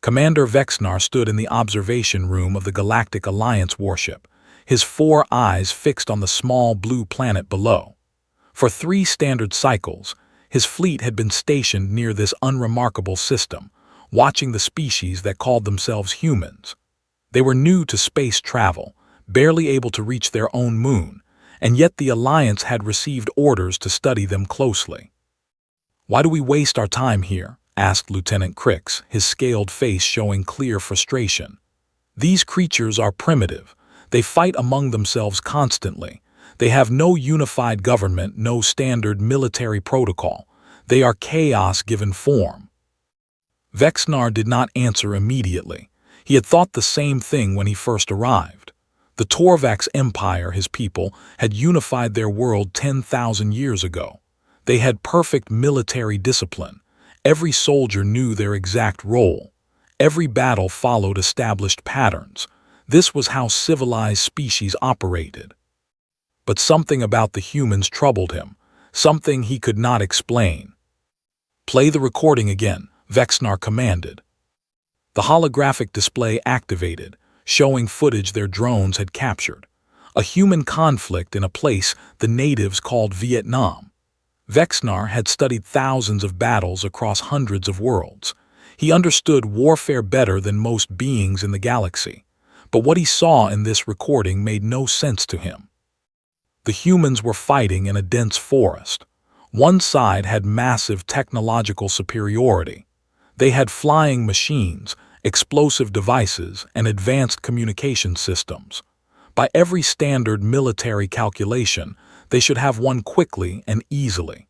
Commander Vexnar stood in the observation room of the Galactic Alliance warship, his 4 eyes fixed on the small blue planet below. For 3 standard cycles, his fleet had been stationed near this unremarkable system, watching the species that called themselves humans. They were new to space travel, barely able to reach their own moon, and yet the Alliance had received orders to study them closely. "Why do we waste our time here?" asked Lieutenant Crix, his scaled face showing clear frustration. "These creatures are primitive. They fight among themselves constantly. They have no unified government, no standard military protocol. They are chaos given form." Vexnar did not answer immediately. He had thought the same thing when he first arrived. The Torvax Empire, his people, had unified their world 10,000 years ago. They had perfect military discipline. Every soldier knew their exact role. Every battle followed established patterns. This was how civilized species operated. But something about the humans troubled him, something he could not explain. "Play the recording again," Vexnar commanded. The holographic display activated, showing footage their drones had captured. A human conflict in a place the natives called Vietnam. Vexnar had studied thousands of battles across hundreds of worlds. He understood warfare better than most beings in the galaxy. But what he saw in this recording made no sense to him. The humans were fighting in a dense forest. One side had massive technological superiority. They had flying machines, explosive devices, and advanced communication systems. By every standard military calculation, they should have won quickly and easily.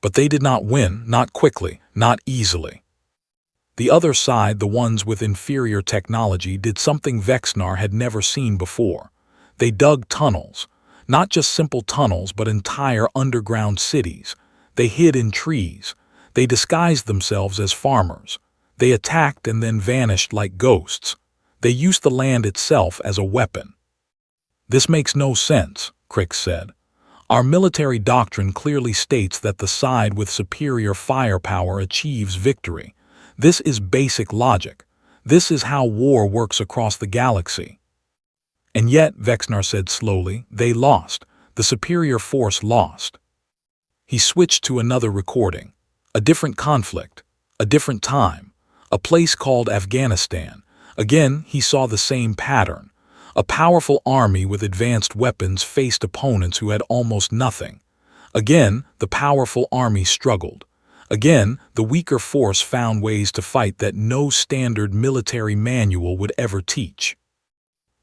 But they did not win, not quickly, not easily. The other side, the ones with inferior technology, did something Vexnar had never seen before. They dug tunnels. Not just simple tunnels, but entire underground cities. They hid in trees. They disguised themselves as farmers. They attacked and then vanished like ghosts. They used the land itself as a weapon. "This makes no sense," Crix said. "Our military doctrine clearly states that the side with superior firepower achieves victory. This is basic logic. This is how war works across the galaxy." "And yet," Vexnar said slowly, "they lost. The superior force lost." He switched to another recording. A different conflict. A different time. A place called Afghanistan. Again, he saw the same pattern. A powerful army with advanced weapons faced opponents who had almost nothing. Again, the powerful army struggled. Again, the weaker force found ways to fight that no standard military manual would ever teach.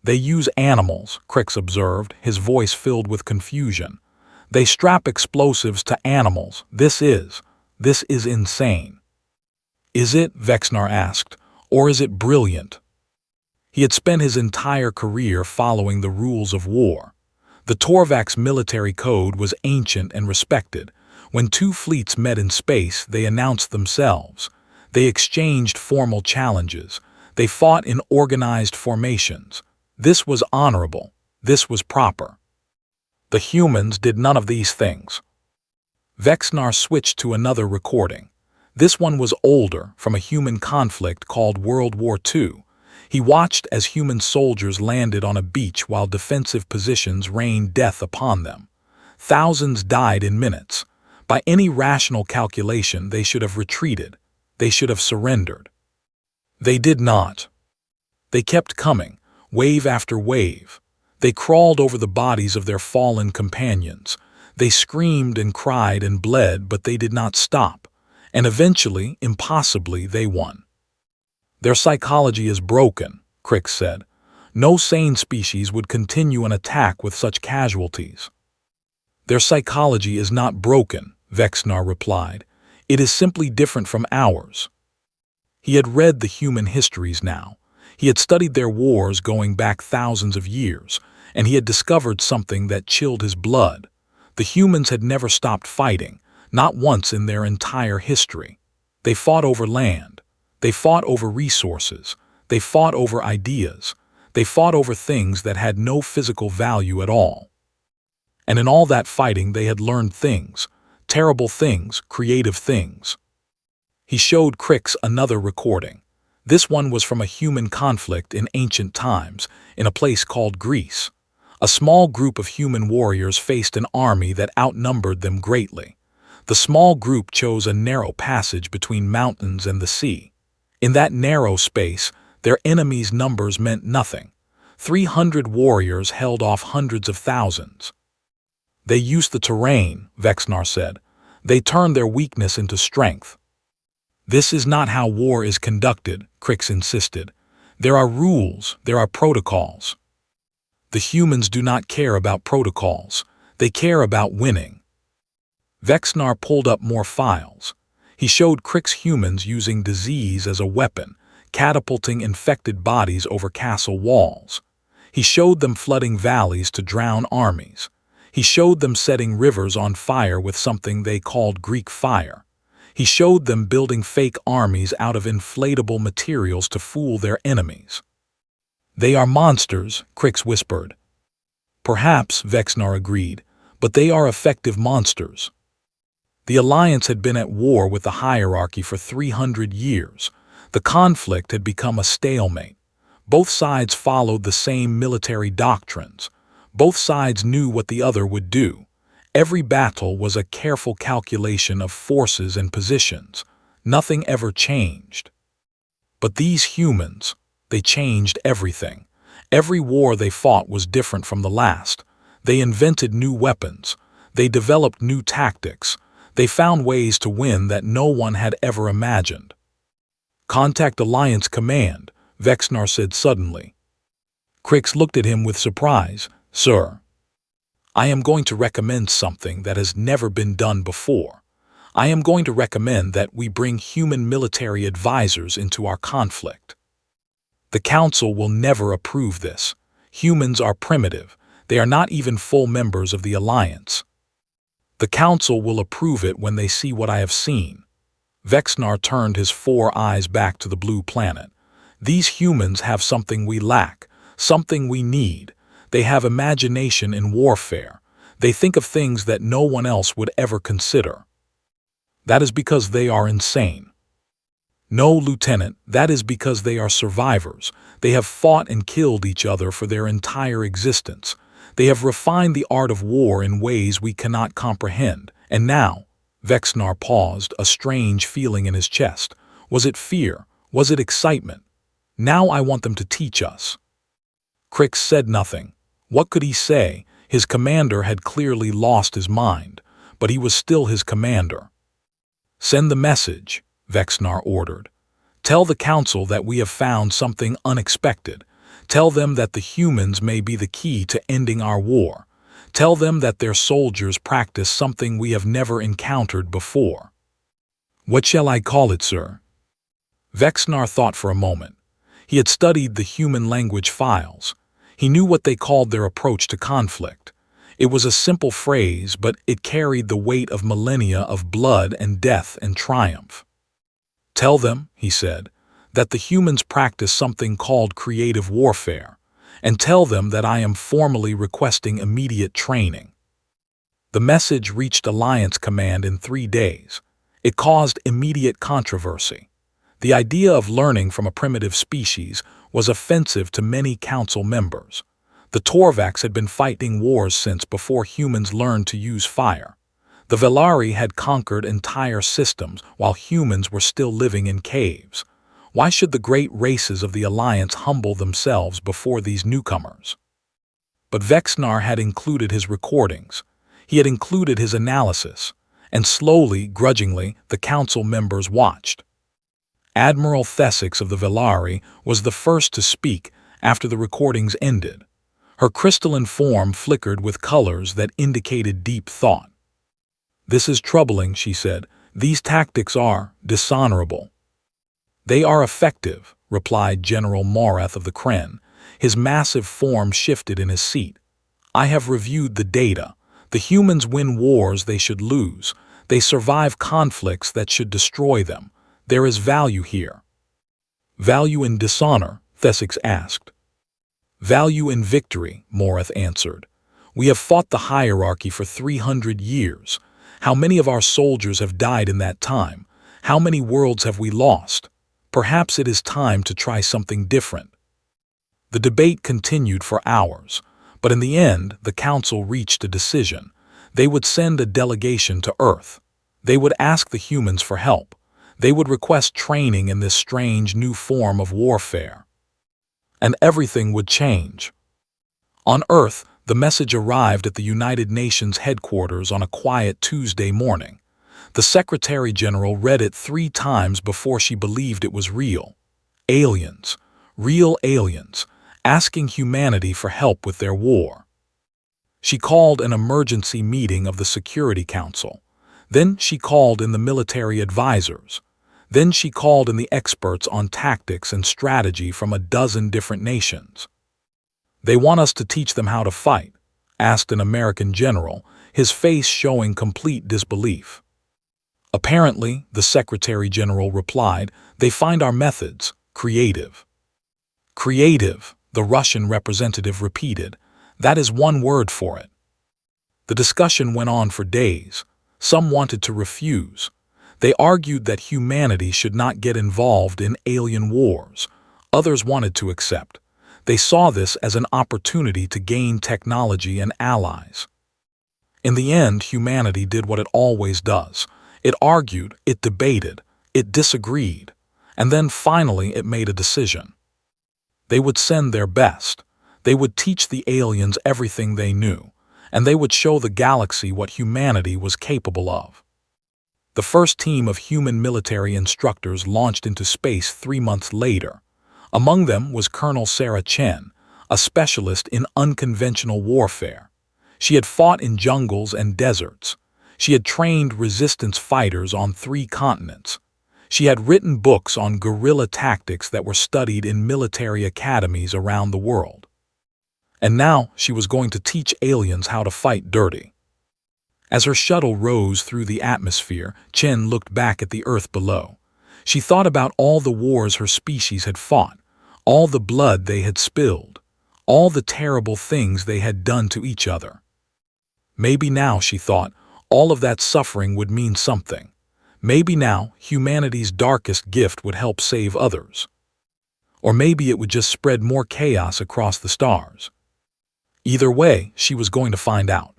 "They use animals," Crix observed, his voice filled with confusion. "They strap explosives to animals. This is insane." "Is it?" Vexnar asked. "Or is it brilliant?" He had spent his entire career following the rules of war. The Torvax military code was ancient and respected. When 2 fleets met in space, they announced themselves. They exchanged formal challenges. They fought in organized formations. This was honorable. This was proper. The humans did none of these things. Vexnar switched to another recording. This one was older, from a human conflict called World War II. He watched as human soldiers landed on a beach while defensive positions rained death upon them. Thousands died in minutes. By any rational calculation, they should have retreated. They should have surrendered. They did not. They kept coming, wave after wave. They crawled over the bodies of their fallen companions. They screamed and cried and bled, but they did not stop. And eventually, impossibly, they won. "Their psychology is broken," Crix said. "No sane species would continue an attack with such casualties." "Their psychology is not broken," Vexnar replied. "It is simply different from ours." He had read the human histories now. He had studied their wars going back thousands of years, and he had discovered something that chilled his blood. The humans had never stopped fighting, not once in their entire history. They fought over land. They fought over resources. They fought over ideas. They fought over things that had no physical value at all. And in all that fighting they had learned things, terrible things, creative things. He showed Crix another recording. This one was from a human conflict in ancient times, in a place called Greece. A small group of human warriors faced an army that outnumbered them greatly. The small group chose a narrow passage between mountains and the sea. In that narrow space, their enemies' numbers meant nothing. 300 warriors held off hundreds of thousands. They used the terrain, Vexnar said. They turned their weakness into strength. This is not how war is conducted, Crix insisted. There are rules, there are protocols. The humans do not care about protocols. They care about winning. Vexnar pulled up more files. He showed Crix humans using disease as a weapon, catapulting infected bodies over castle walls. He showed them flooding valleys to drown armies. He showed them setting rivers on fire with something they called Greek fire. He showed them building fake armies out of inflatable materials to fool their enemies. They are monsters, Crix whispered. Perhaps, Vexnar agreed, but they are effective monsters. The Alliance had been at war with the hierarchy for 300 years. The conflict had become a stalemate. Both sides followed the same military doctrines. Both sides knew what the other would do. Every battle was a careful calculation of forces and positions. Nothing ever changed. But these humans, they changed everything. Every war they fought was different from the last. They invented new weapons. They developed new tactics. They found ways to win that no one had ever imagined. Contact Alliance Command, Vexnar said suddenly. Crix looked at him with surprise. Sir, I am going to recommend something that has never been done before. I am going to recommend that we bring human military advisors into our conflict. The Council will never approve this. Humans are primitive. They are not even full members of the Alliance. The Council will approve it when they see what I have seen. Vexnar turned his 4 eyes back to the blue planet. These humans have something we lack, something we need. They have imagination in warfare. They think of things that no one else would ever consider. That is because they are insane. No, Lieutenant, that is because they are survivors. They have fought and killed each other for their entire existence. They have refined the art of war in ways we cannot comprehend. And now, Vexnar paused, a strange feeling in his chest. Was it fear? Was it excitement? Now I want them to teach us. Crix said nothing. What could he say? His commander had clearly lost his mind, but he was still his commander. Send the message, Vexnar ordered. Tell the Council that we have found something unexpected. Tell them that the humans may be the key to ending our war. Tell them that their soldiers practice something we have never encountered before. What shall I call it, sir? Vexnar thought for a moment. He had studied the human language files. He knew what they called their approach to conflict. It was a simple phrase, but it carried the weight of millennia of blood and death and triumph. Tell them, he said, that the humans practice something called creative warfare, and tell them that I am formally requesting immediate training. The message reached Alliance Command in 3 days. It caused immediate controversy. The idea of learning from a primitive species was offensive to many Council members. The Torvax had been fighting wars since before humans learned to use fire. The Velari had conquered entire systems while humans were still living in caves. Why should the great races of the Alliance humble themselves before these newcomers? But Vexnar had included his recordings. He had included his analysis. And slowly, grudgingly, the Council members watched. Admiral Thesix of the Velari was the first to speak after the recordings ended. Her crystalline form flickered with colors that indicated deep thought. This is troubling, she said. These tactics are dishonorable. They are effective, replied General Morath of the Kren. His massive form shifted in his seat. I have reviewed the data. The humans win wars they should lose. They survive conflicts that should destroy them. There is value here. Value in dishonor? Thesix asked. Value in victory, Morath answered. We have fought the hierarchy for 300 years. How many of our soldiers have died in that time? How many worlds have we lost? Perhaps it is time to try something different. The debate continued for hours, but in the end, the council reached a decision. They would send a delegation to Earth. They would ask the humans for help. They would request training in this strange new form of warfare. And everything would change. On Earth, the message arrived at the United Nations headquarters on a quiet Tuesday morning. The Secretary General read it 3 times before she believed it was real. Aliens, real aliens, asking humanity for help with their war. She called an emergency meeting of the Security Council. Then she called in the military advisors. Then she called in the experts on tactics and strategy from a dozen different nations. "They want us to teach them how to fight?" asked an American general, his face showing complete disbelief. "Apparently," the Secretary General replied, "they find our methods creative." "Creative," the Russian representative repeated. "That is one word for it." The discussion went on for days. Some wanted to refuse. They argued that humanity should not get involved in alien wars. Others wanted to accept. They saw this as an opportunity to gain technology and allies. In the end, humanity did what it always does. It argued, it debated, it disagreed, and then finally it made a decision. They would send their best. They would teach the aliens everything they knew, and they would show the galaxy what humanity was capable of. The first team of human military instructors launched into space 3 months later. Among them was Colonel Sarah Chen, a specialist in unconventional warfare. She had fought in jungles and deserts. She had trained resistance fighters on 3 continents. She had written books on guerrilla tactics that were studied in military academies around the world. And now she was going to teach aliens how to fight dirty. As her shuttle rose through the atmosphere, Chen looked back at the Earth below. She thought about all the wars her species had fought, all the blood they had spilled, all the terrible things they had done to each other. Maybe now, she thought, all of that suffering would mean something. Maybe now, humanity's darkest gift would help save others. Or maybe it would just spread more chaos across the stars. Either way, she was going to find out.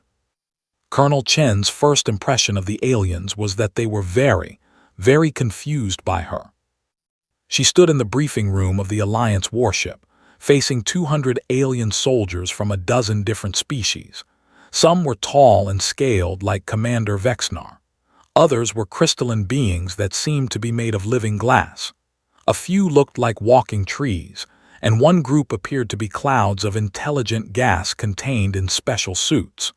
Colonel Chen's first impression of the aliens was that they were very, very confused by her. She stood in the briefing room of the Alliance warship, facing 200 alien soldiers from a dozen different species. Some were tall and scaled like Commander Vexnar. Others were crystalline beings that seemed to be made of living glass. A few looked like walking trees, and one group appeared to be clouds of intelligent gas contained in special suits.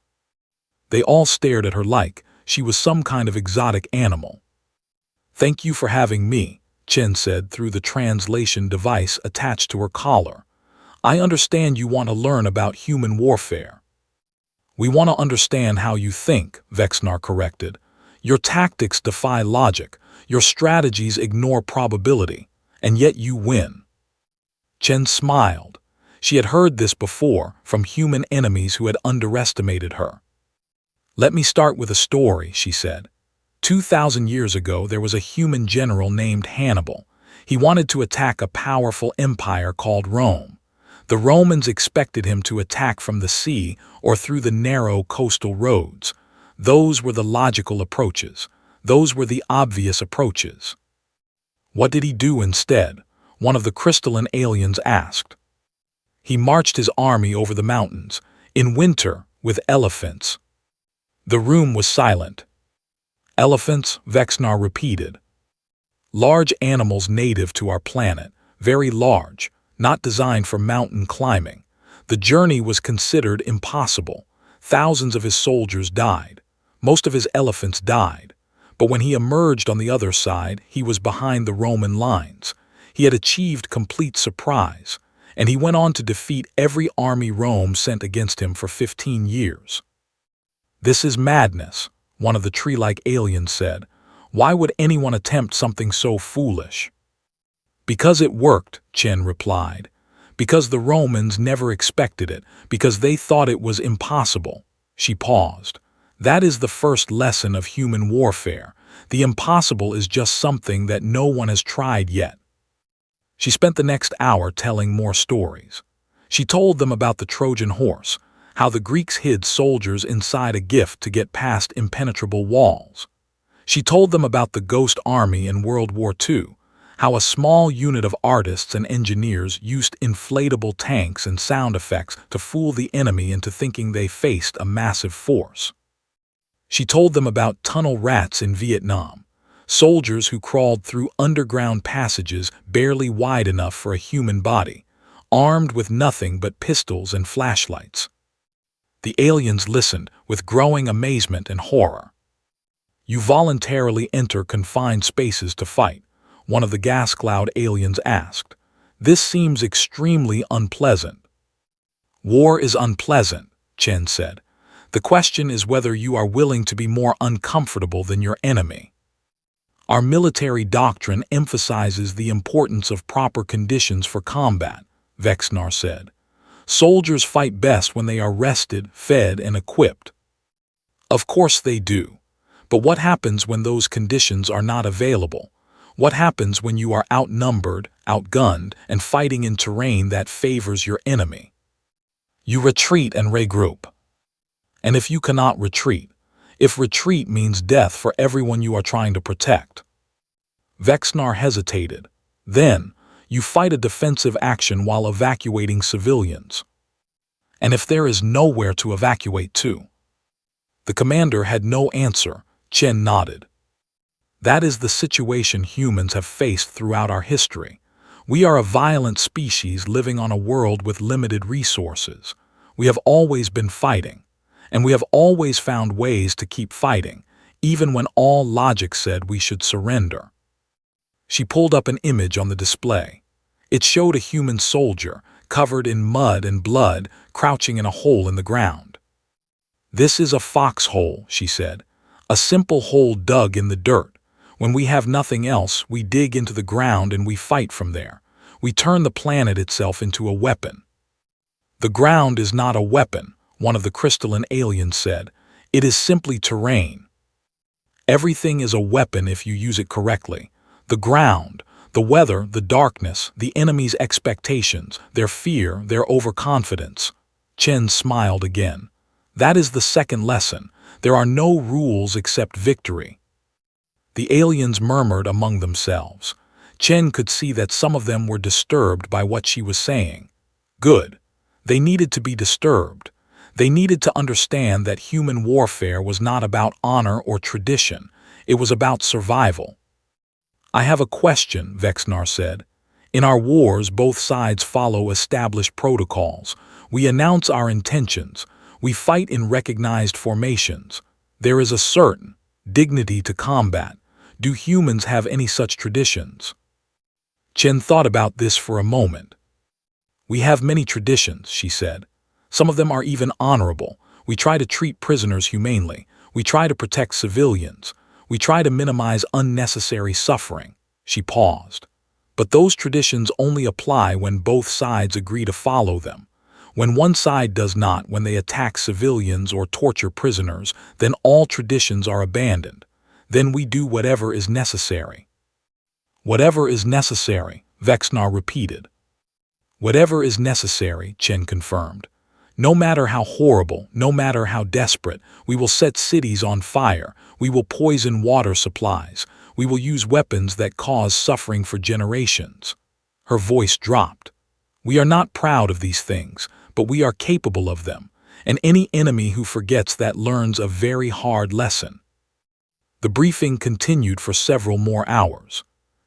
They all stared at her like she was some kind of exotic animal. "Thank you for having me," Chen said through the translation device attached to her collar. "I understand you want to learn about human warfare." "We want to understand how you think," Vexnar corrected. "Your tactics defy logic, your strategies ignore probability, and yet you win." Chen smiled. She had heard this before from human enemies who had underestimated her. "Let me start with a story," she said. 2,000 years ago, there was a human general named Hannibal. He wanted to attack a powerful empire called Rome. The Romans expected him to attack from the sea or through the narrow coastal roads. Those were the logical approaches. Those were the obvious approaches. What did he do instead? One of the crystalline aliens asked. "He marched his army over the mountains, in winter, with elephants." The room was silent. "Elephants," Vexnar repeated. "Large animals native to our planet, very large, not designed for mountain climbing. The journey was considered impossible. Thousands of his soldiers died. Most of his elephants died. But when he emerged on the other side, he was behind the Roman lines. He had achieved complete surprise, and he went on to defeat every army Rome sent against him for 15 years. "This is madness," one of the tree-like aliens said. "Why would anyone attempt something so foolish?" "Because it worked," Chen replied. "Because the Romans never expected it, because they thought it was impossible." She paused. "That is the first lesson of human warfare. The impossible is just something that no one has tried yet." She spent the next hour telling more stories. She told them about the Trojan horse, how the Greeks hid soldiers inside a gift to get past impenetrable walls. She told them about the Ghost Army in World War II, how a small unit of artists and engineers used inflatable tanks and sound effects to fool the enemy into thinking they faced a massive force. She told them about tunnel rats in Vietnam, soldiers who crawled through underground passages barely wide enough for a human body, armed with nothing but pistols and flashlights. The aliens listened with growing amazement and horror. "You voluntarily enter confined spaces to fight," one of the gas cloud aliens asked. "This seems extremely unpleasant." "War is unpleasant," Chen said. "The question is whether you are willing to be more uncomfortable than your enemy. Our military doctrine emphasizes the importance of proper conditions for combat," Vexnar said. "Soldiers fight best when they are rested, fed, and equipped." "Of course they do. But what happens when those conditions are not available? What happens when you are outnumbered, outgunned, and fighting in terrain that favors your enemy? You retreat and regroup. And if you cannot retreat, if retreat means death for everyone you are trying to protect?" Vexnar hesitated. "Then, you fight a defensive action while evacuating civilians. And if there is nowhere to evacuate to?" The commander had no answer. Chen nodded. "That is the situation humans have faced throughout our history. We are a violent species living on a world with limited resources. We have always been fighting, and we have always found ways to keep fighting, even when all logic said we should surrender." She pulled up an image on the display. It showed a human soldier, covered in mud and blood, crouching in a hole in the ground. "This is a foxhole," she said. "A simple hole dug in the dirt. When we have nothing else, we dig into the ground and we fight from there. We turn the planet itself into a weapon." "The ground is not a weapon," one of the crystalline aliens said. "It is simply terrain. Everything is a weapon if you use it correctly. The ground, the weather, the darkness, the enemy's expectations, their fear, their overconfidence." Chen smiled again. "That is the second lesson. There are no rules except victory." The aliens murmured among themselves. Chen could see that some of them were disturbed by what she was saying. Good. They needed to be disturbed. They needed to understand that human warfare was not about honor or tradition. It was about survival. "I have a question," Vexnar said. "In our wars, both sides follow established protocols. We announce our intentions. We fight in recognized formations. There is a certain dignity to combat. Do humans have any such traditions?" Chen thought about this for a moment. "We have many traditions," she said. "Some of them are even honorable. We try to treat prisoners humanely. We try to protect civilians. We try to minimize unnecessary suffering." She paused. "But those traditions only apply when both sides agree to follow them. When one side does not, when they attack civilians or torture prisoners, then all traditions are abandoned. Then we do whatever is necessary." "Whatever is necessary," Vexnar repeated. "Whatever is necessary," Chen confirmed. "No matter how horrible, no matter how desperate, we will set cities on fire, we will poison water supplies, we will use weapons that cause suffering for generations." Her voice dropped. "We are not proud of these things, but we are capable of them, and any enemy who forgets that learns a very hard lesson." The briefing continued for several more hours.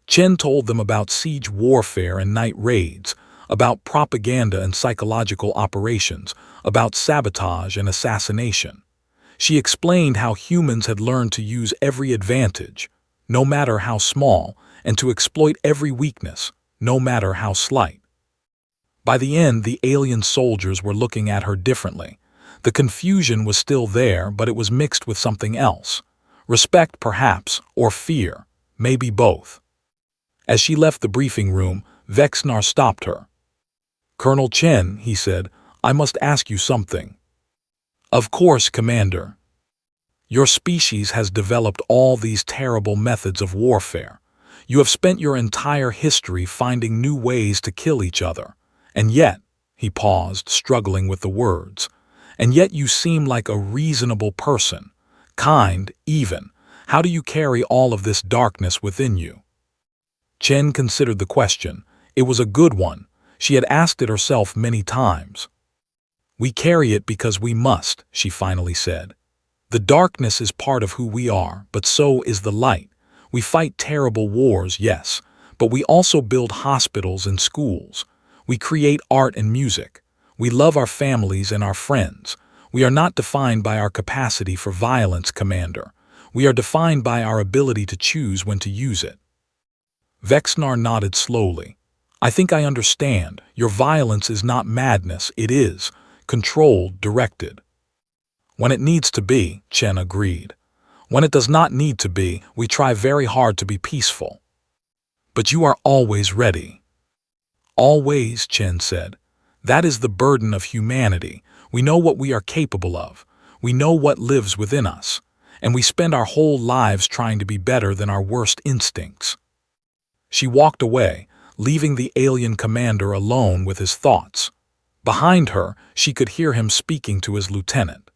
Chen told them about siege warfare and night raids, about propaganda and psychological operations, about sabotage and assassination. She explained how humans had learned to use every advantage, no matter how small, and to exploit every weakness, no matter how slight. By the end, the alien soldiers were looking at her differently. The confusion was still there, but it was mixed with something else. Respect, perhaps, or fear, maybe both. As she left the briefing room, Vexnar stopped her. "Colonel Chen," he said, "I must ask you something." "Of course, Commander." "Your species has developed all these terrible methods of warfare. You have spent your entire history finding new ways to kill each other. And yet, he paused, struggling with the words, and yet you seem like a reasonable person, kind, even. How do you carry all of this darkness within you? Chen considered the question. It was a good one. She had asked it herself many times. We carry it because we must, she finally said. The darkness is part of who we are, but so is the light. We fight terrible wars, yes, but we also build hospitals and schools. We create art and music. We love our families and our friends. We are not defined by our capacity for violence, Commander. We are defined by our ability to choose when to use it. Vexnar nodded slowly. I think I understand. Your violence is not madness, it is controlled, directed. When it needs to be, Chen agreed. When it does not need to be, we try very hard to be peaceful. But you are always ready. Always, Chen said. That is the burden of humanity. We know what we are capable of. We know what lives within us. And we spend our whole lives trying to be better than our worst instincts. She walked away, leaving the alien commander alone with his thoughts. Behind her, she could hear him speaking to his lieutenant.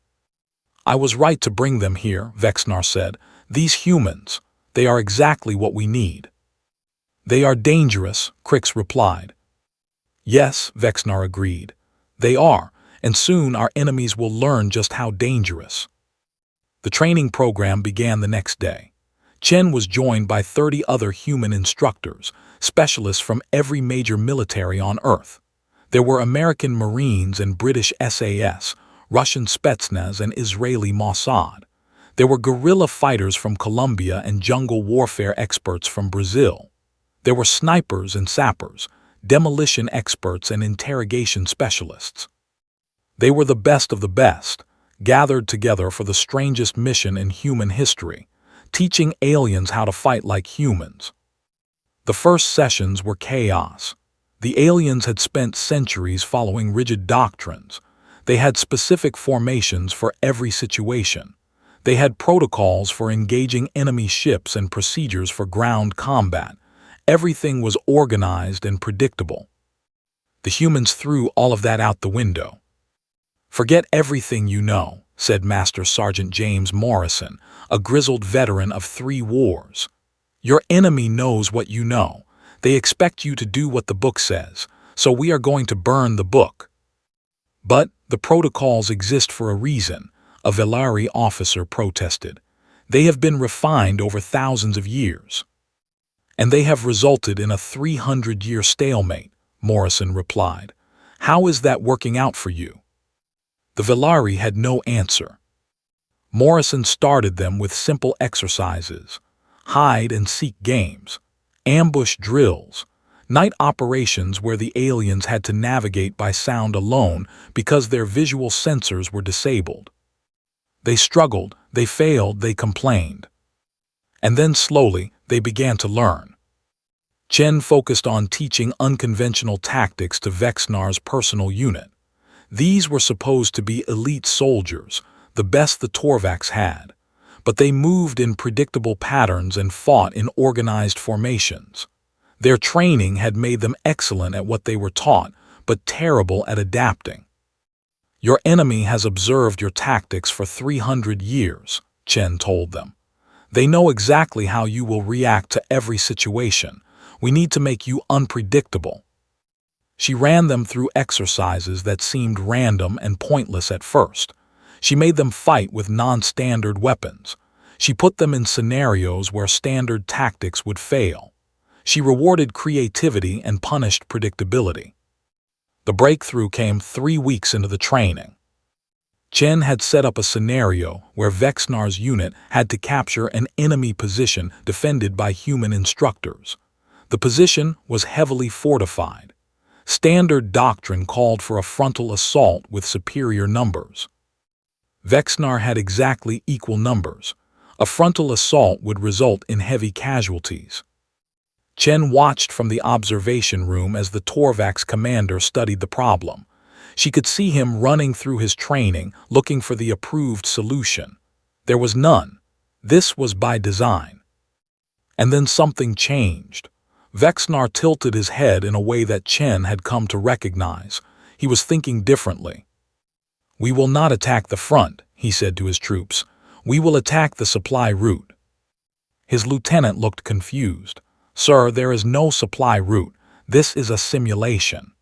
I was right to bring them here, Vexnar said. These humans, they are exactly what we need. They are dangerous, Crix replied. Yes, Vexnar agreed. They are, and soon our enemies will learn just how dangerous. The training program began the next day. Chen was joined by 30 other human instructors, specialists from every major military on Earth. There were American Marines and British SAS, Russian Spetsnaz and Israeli Mossad. There were guerrilla fighters from Colombia and jungle warfare experts from Brazil. There were snipers and sappers, demolition experts and interrogation specialists. They were the best of the best, gathered together for the strangest mission in human history, teaching aliens how to fight like humans. The first sessions were chaos. The aliens had spent centuries following rigid doctrines. They had specific formations for every situation. They had protocols for engaging enemy ships and procedures for ground combat. Everything was organized and predictable. The humans threw all of that out the window. Forget everything you know, said Master Sergeant James Morrison, a grizzled veteran of 3 wars. Your enemy knows what you know. They expect you to do what the book says, so we are going to burn the book. But the protocols exist for a reason, a Velari officer protested. They have been refined over thousands of years. And they have resulted in a 300-year stalemate, Morrison replied. How is that working out for you? The Velari had no answer. Morrison started them with simple exercises, hide-and-seek games, ambush drills, night operations where the aliens had to navigate by sound alone because their visual sensors were disabled. They struggled, they failed, they complained. And then slowly, they began to learn. Chen focused on teaching unconventional tactics to Vexnar's personal unit. These were supposed to be elite soldiers, the best the Torvax had, but they moved in predictable patterns and fought in organized formations. Their training had made them excellent at what they were taught, but terrible at adapting. Your enemy has observed your tactics for 300 years, Chen told them. They know exactly how you will react to every situation. We need to make you unpredictable. She ran them through exercises that seemed random and pointless at first. She made them fight with non-standard weapons. She put them in scenarios where standard tactics would fail. She rewarded creativity and punished predictability. The breakthrough came 3 weeks into the training. Chen had set up a scenario where Vexnar's unit had to capture an enemy position defended by human instructors. The position was heavily fortified. Standard doctrine called for a frontal assault with superior numbers. Vexnar had exactly equal numbers. A frontal assault would result in heavy casualties. Chen watched from the observation room as the Torvax commander studied the problem. She could see him running through his training, looking for the approved solution. There was none. This was by design. And then something changed. Vexnar tilted his head in a way that Chen had come to recognize. He was thinking differently. "We will not attack the front," he said to his troops. "We will attack the supply route." His lieutenant looked confused. "Sir, there is no supply route. This is a simulation."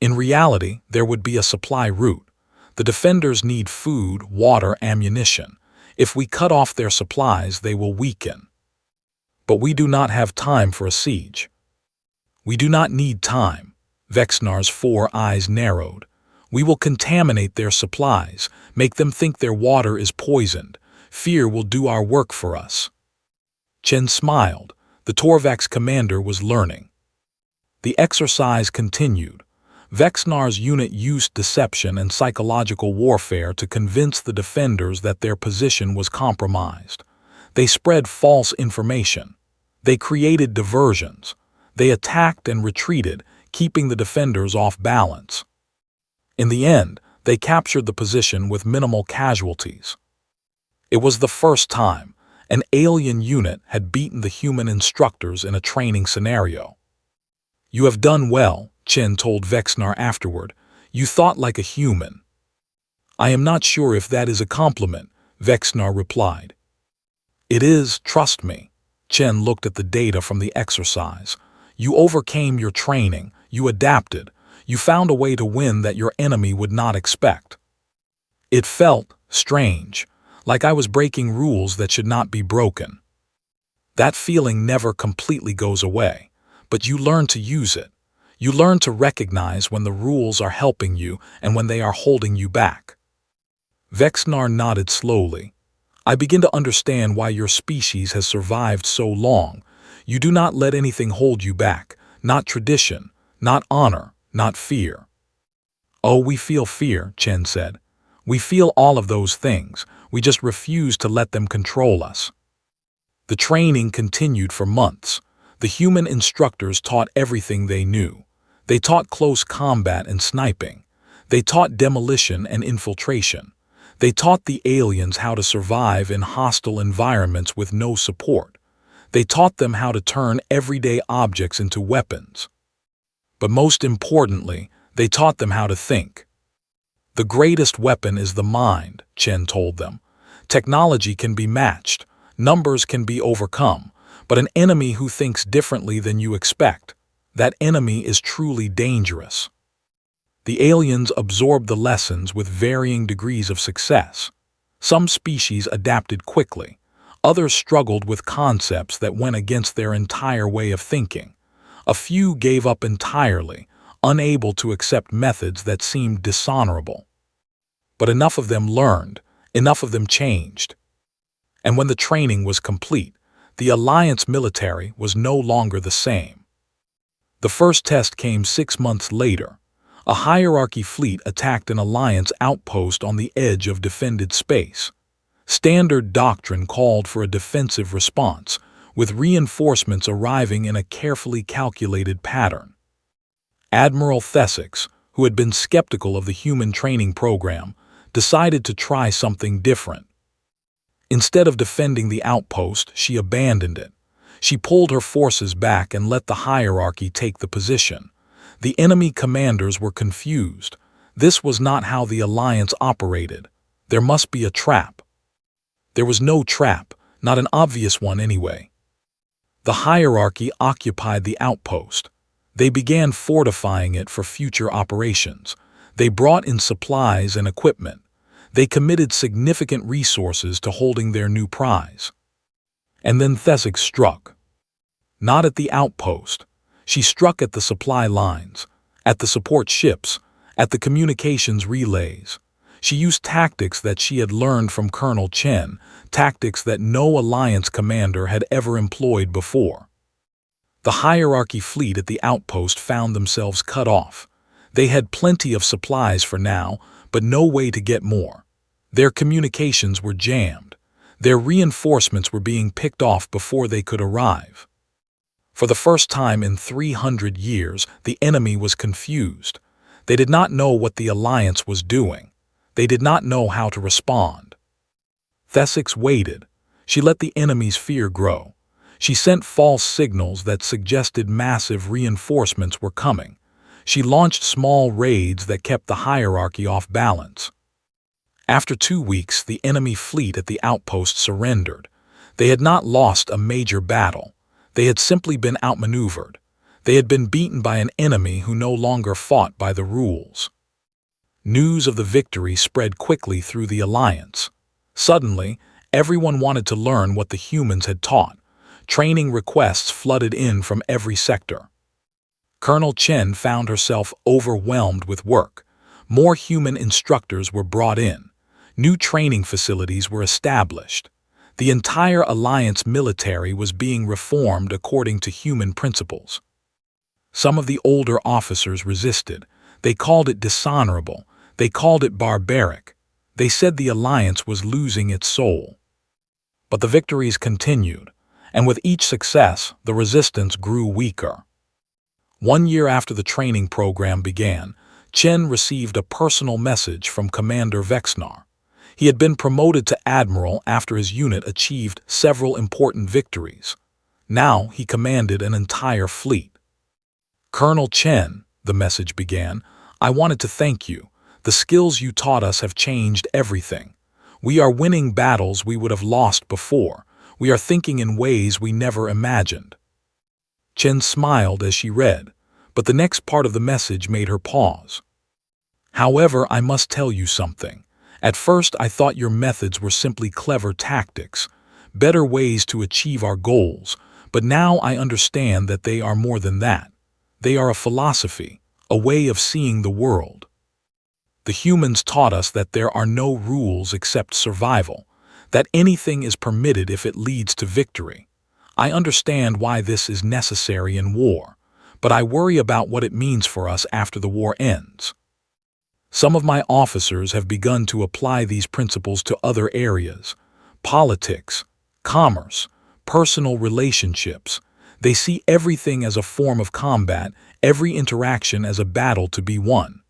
In reality, there would be a supply route. The defenders need food, water, ammunition. If we cut off their supplies, they will weaken. But we do not have time for a siege. We do not need time. Vexnar's 4 eyes narrowed. We will contaminate their supplies, make them think their water is poisoned. Fear will do our work for us. Chen smiled. The Torvax commander was learning. The exercise continued. Vexnar's unit used deception and psychological warfare to convince the defenders that their position was compromised. They spread false information. They created diversions. They attacked and retreated, keeping the defenders off balance. In the end, they captured the position with minimal casualties. It was the first time an alien unit had beaten the human instructors in a training scenario. "You have done well," Chen told Vexnar afterward. "You thought like a human." "I am not sure if that is a compliment," Vexnar replied. "It is, trust me." Chen looked at the data from the exercise. "You overcame your training, you adapted, you found a way to win that your enemy would not expect." It felt strange, like I was breaking rules that should not be broken. That feeling never completely goes away, but you learn to use it. You learn to recognize when the rules are helping you and when they are holding you back. Vexnar nodded slowly. "I begin to understand why your species has survived so long. You do not let anything hold you back, not tradition, not honor, not fear." "Oh, we feel fear," Chen said. "We feel all of those things. We just refuse to let them control us." The training continued for months. The human instructors taught everything they knew. They taught close combat and sniping. They taught demolition and infiltration. They taught the aliens how to survive in hostile environments with no support. They taught them how to turn everyday objects into weapons. But most importantly, they taught them how to think. "The greatest weapon is the mind," Chen told them. "Technology can be matched, numbers can be overcome, but an enemy who thinks differently than you expect, that enemy is truly dangerous." The aliens absorbed the lessons with varying degrees of success. Some species adapted quickly. Others struggled with concepts that went against their entire way of thinking. A few gave up entirely, unable to accept methods that seemed dishonorable. But enough of them learned, enough of them changed. And when the training was complete, the Alliance military was no longer the same. The first test came 6 months later. A hierarchy fleet attacked an Alliance outpost on the edge of defended space. Standard doctrine called for a defensive response, with reinforcements arriving in a carefully calculated pattern. Admiral Thesix, who had been skeptical of the human training program, decided to try something different. Instead of defending the outpost, she abandoned it. She pulled her forces back and let the hierarchy take the position. The enemy commanders were confused. This was not how the Alliance operated. There must be a trap. There was no trap, not an obvious one anyway. The hierarchy occupied the outpost. They began fortifying it for future operations. They brought in supplies and equipment. They committed significant resources to holding their new prize. And then Thesix struck. Not at the outpost. She struck at the supply lines, at the support ships, at the communications relays. She used tactics that she had learned from Colonel Chen, tactics that no Alliance commander had ever employed before. The hierarchy fleet at the outpost found themselves cut off. They had plenty of supplies for now, but no way to get more. Their communications were jammed. Their reinforcements were being picked off before they could arrive. For the first time in 300 years, the enemy was confused. They did not know what the Alliance was doing. They did not know how to respond. Thesix waited. She let the enemy's fear grow. She sent false signals that suggested massive reinforcements were coming. She launched small raids that kept the hierarchy off balance. After 2 weeks, the enemy fleet at the outpost surrendered. They had not lost a major battle. They had simply been outmaneuvered. They had been beaten by an enemy who no longer fought by the rules. News of the victory spread quickly through the Alliance. Suddenly, everyone wanted to learn what the humans had taught. Training requests flooded in from every sector. Colonel Chen found herself overwhelmed with work. More human instructors were brought in. New training facilities were established. The entire Alliance military was being reformed according to human principles. Some of the older officers resisted. They called it dishonorable. They called it barbaric. They said the Alliance was losing its soul. But the victories continued, and with each success, the resistance grew weaker. 1 year after the training program began, Chen received a personal message from Commander Vexnar. He had been promoted to admiral after his unit achieved several important victories. Now he commanded an entire fleet. "Colonel Chen," the message began, "I wanted to thank you. The skills you taught us have changed everything. We are winning battles we would have lost before. We are thinking in ways we never imagined." Chen smiled as she read, but the next part of the message made her pause. "However, I must tell you something. At first I thought your methods were simply clever tactics, better ways to achieve our goals, but now I understand that they are more than that. They are a philosophy, a way of seeing the world. The humans taught us that there are no rules except survival, that anything is permitted if it leads to victory. I understand why this is necessary in war, but I worry about what it means for us after the war ends. Some of my officers have begun to apply these principles to other areas: politics, commerce, personal relationships. They see everything as a form of combat, every interaction as a battle to be won.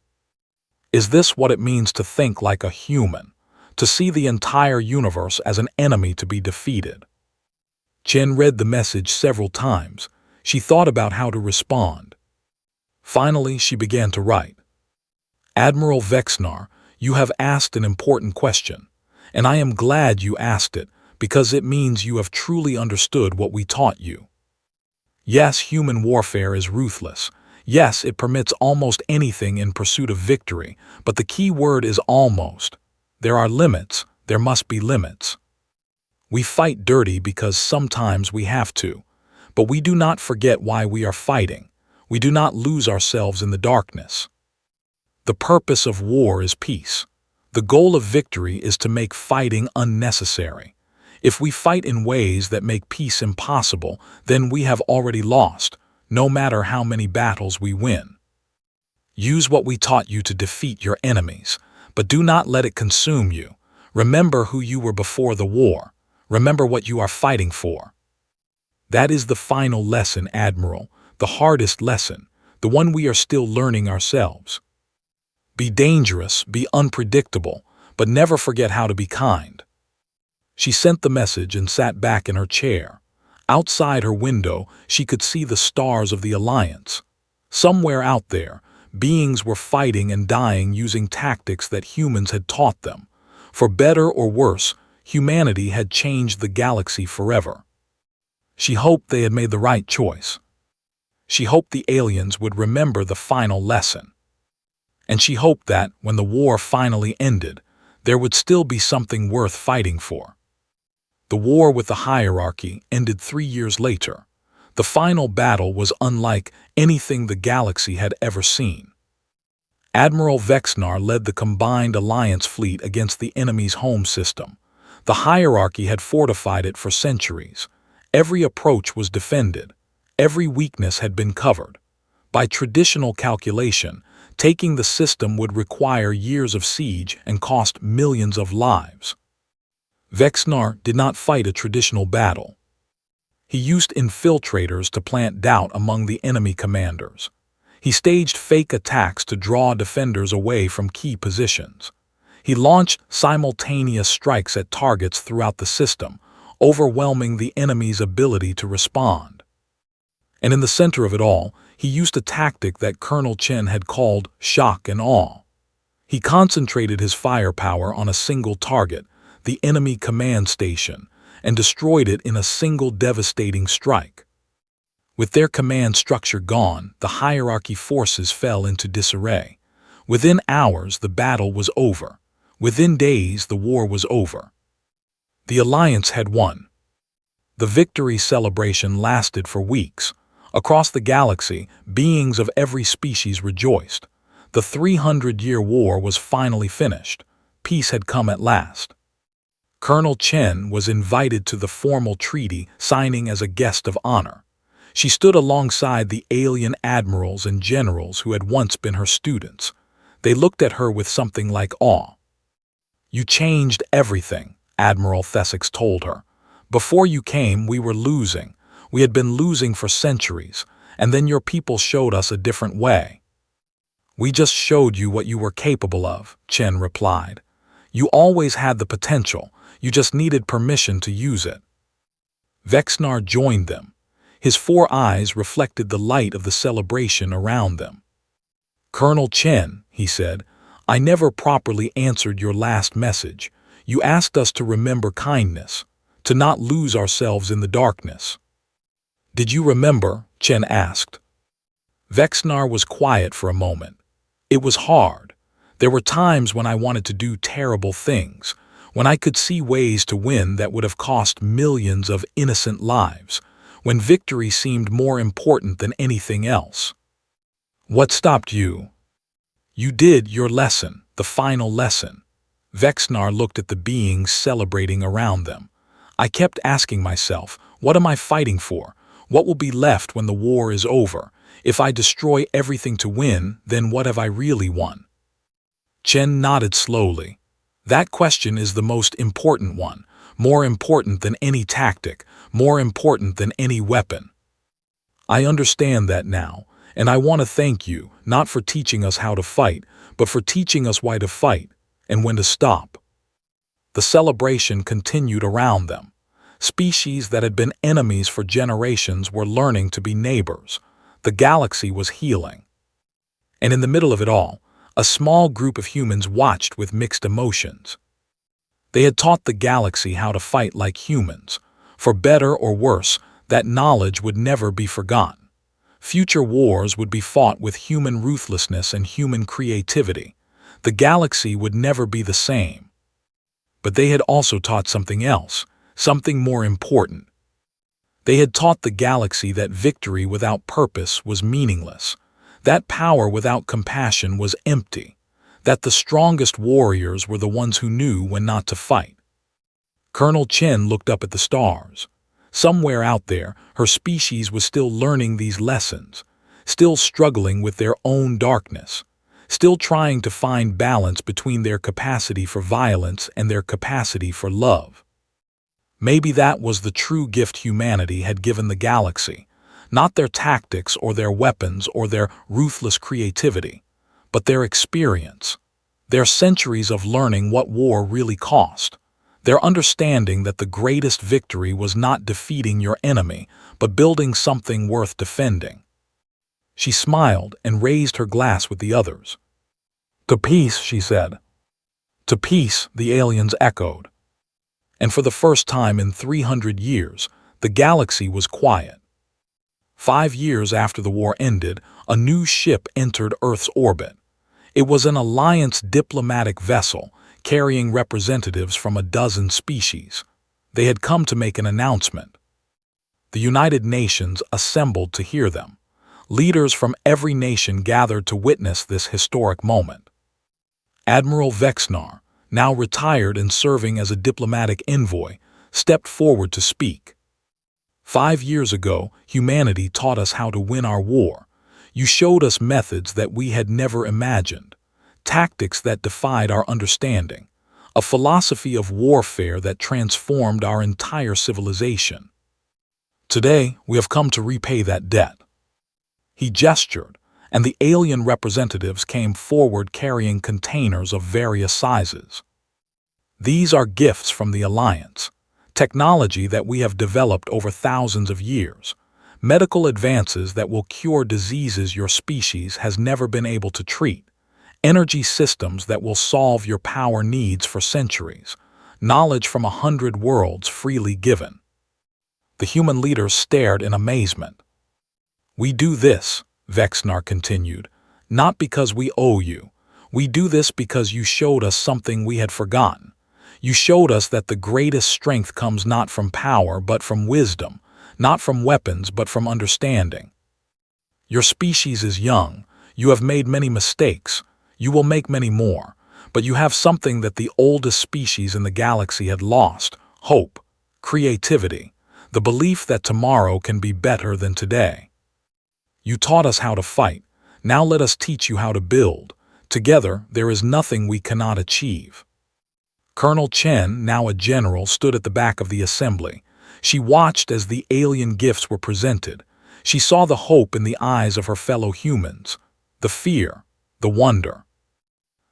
Is this what it means to think like a human, to see the entire universe as an enemy to be defeated?" Chen read the message several times. She thought about how to respond. Finally, she began to write. "Admiral Vexnar, you have asked an important question, and I am glad you asked it because it means you have truly understood what we taught you. Yes, human warfare is ruthless. Yes, it permits almost anything in pursuit of victory, but the key word is almost. There are limits. There must be limits. We fight dirty because sometimes we have to, but we do not forget why we are fighting. We do not lose ourselves in the darkness. The purpose of war is peace. The goal of victory is to make fighting unnecessary. If we fight in ways that make peace impossible, then we have already lost, no matter how many battles we win. Use what we taught you to defeat your enemies, but do not let it consume you. Remember who you were before the war. Remember what you are fighting for." That is the final lesson, Admiral, the hardest lesson, the one we are still learning ourselves. Be dangerous, be unpredictable, but never forget how to be kind. She sent the message and sat back in her chair. Outside her window, she could see the stars of the Alliance. Somewhere out there, beings were fighting and dying using tactics that humans had taught them. For better or worse, humanity had changed the galaxy forever. She hoped they had made the right choice. She hoped the aliens would remember the final lesson. And she hoped that, when the war finally ended, there would still be something worth fighting for. The war with the hierarchy ended 3 years later. The final battle was unlike anything the galaxy had ever seen. Admiral Vexnar led the combined Alliance fleet against the enemy's home system. The hierarchy had fortified it for centuries. Every approach was defended. Every weakness had been covered. By traditional calculation, taking the system would require years of siege and cost millions of lives. Vexnar did not fight a traditional battle. He used infiltrators to plant doubt among the enemy commanders. He staged fake attacks to draw defenders away from key positions. He launched simultaneous strikes at targets throughout the system, overwhelming the enemy's ability to respond. And in the center of it all, he used a tactic that Colonel Chen had called shock and awe. He concentrated his firepower on a single target, the enemy command station, and destroyed it in a single devastating strike. With their command structure gone, the hierarchy forces fell into disarray. Within hours, the battle was over. Within days, the war was over. The Alliance had won. The victory celebration lasted for weeks. Across the galaxy, beings of every species rejoiced. The 300-year war was finally finished. Peace had come at last. Colonel Chen was invited to the formal treaty, signing as a guest of honor. She stood alongside the alien admirals and generals who had once been her students. They looked at her with something like awe. "You changed everything," Admiral Thessex told her. "Before you came, we were losing. We had been losing for centuries, and then your people showed us a different way." "We just showed you what you were capable of," Chen replied. "You always had the potential. You just needed permission to use it." Vexnar joined them. His 4 eyes reflected the light of the celebration around them. "Colonel Chen," he said, "I never properly answered your last message. You asked us to remember kindness, to not lose ourselves in the darkness." "Did you remember?" Chen asked. Vexnar was quiet for a moment. "It was hard. There were times when I wanted to do terrible things, when I could see ways to win that would have cost millions of innocent lives, when victory seemed more important than anything else." "What stopped you?" "You did your lesson, the final lesson." Vexnar looked at the beings celebrating around them. "I kept asking myself, what am I fighting for? What will be left when the war is over? If I destroy everything to win, then what have I really won?" Chen nodded slowly. "That question is the most important one, more important than any tactic, more important than any weapon. I understand that now, and I want to thank you, not for teaching us how to fight, but for teaching us why to fight, and when to stop." The celebration continued around them. Species that had been enemies for generations were learning to be neighbors. The galaxy was healing. And in the middle of it all, a small group of humans watched with mixed emotions. They had taught the galaxy how to fight like humans. For better or worse, that knowledge would never be forgotten. Future wars would be fought with human ruthlessness and human creativity. The galaxy would never be the same. But they had also taught something else, something more important. They had taught the galaxy that victory without purpose was meaningless, that power without compassion was empty, that the strongest warriors were the ones who knew when not to fight. Colonel Chen looked up at the stars. Somewhere out there, her species was still learning these lessons, still struggling with their own darkness, still trying to find balance between their capacity for violence and their capacity for love. Maybe that was the true gift humanity had given the galaxy, not their tactics or their weapons or their ruthless creativity, but their experience, their centuries of learning what war really cost, their understanding that the greatest victory was not defeating your enemy, but building something worth defending. She smiled and raised her glass with the others. "To peace," she said. "To peace," the aliens echoed. And for the first time in 300 years, the galaxy was quiet. 5 years after the war ended, a new ship entered Earth's orbit. It was an Alliance diplomatic vessel, carrying representatives from a dozen species. They had come to make an announcement. The United Nations assembled to hear them. Leaders from every nation gathered to witness this historic moment. Admiral Vexnar, now retired and serving as a diplomatic envoy, stepped forward to speak. 5 years ago, humanity taught us how to win our war. You showed us methods that we had never imagined, tactics that defied our understanding, a philosophy of warfare that transformed our entire civilization. Today, we have come to repay that debt." He gestured, and the alien representatives came forward carrying containers of various sizes. "These are gifts from the Alliance, technology that we have developed over thousands of years, medical advances that will cure diseases your species has never been able to treat, energy systems that will solve your power needs for centuries, knowledge from 100 worlds freely given. The human leaders stared in amazement. "We do this," Vexnar continued, "not because we owe you. We do this because you showed us something we had forgotten. You showed us that the greatest strength comes not from power but from wisdom, not from weapons but from understanding. Your species is young, you have made many mistakes, you will make many more, but you have something that the oldest species in the galaxy had lost: hope, creativity, the belief that tomorrow can be better than today. You taught us how to fight, now let us teach you how to build. Together there is nothing we cannot achieve." Colonel Chen, now a general, stood at the back of the assembly. She watched as the alien gifts were presented. She saw the hope in the eyes of her fellow humans, the fear, the wonder.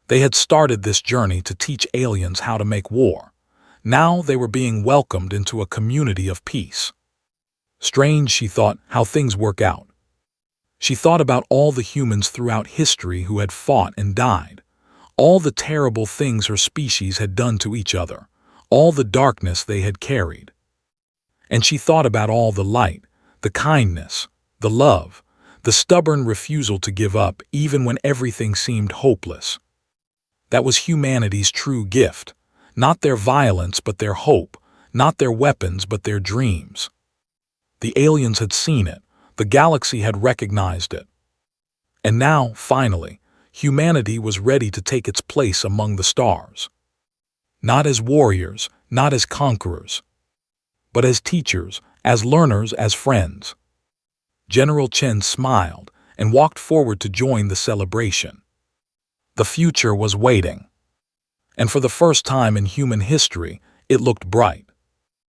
They had started this journey to teach aliens how to make war. Now they were being welcomed into a community of peace. Strange, she thought, how things work out. She thought about all the humans throughout history who had fought and died, all the terrible things her species had done to each other, all the darkness they had carried. And she thought about all the light, the kindness, the love, the stubborn refusal to give up even when everything seemed hopeless. That was humanity's true gift, not their violence but their hope, not their weapons but their dreams. The aliens had seen it, the galaxy had recognized it. And now, finally, humanity was ready to take its place among the stars. Not as warriors, not as conquerors, but as teachers, as learners, as friends. General Chen smiled and walked forward to join the celebration. The future was waiting. And for the first time in human history, it looked bright.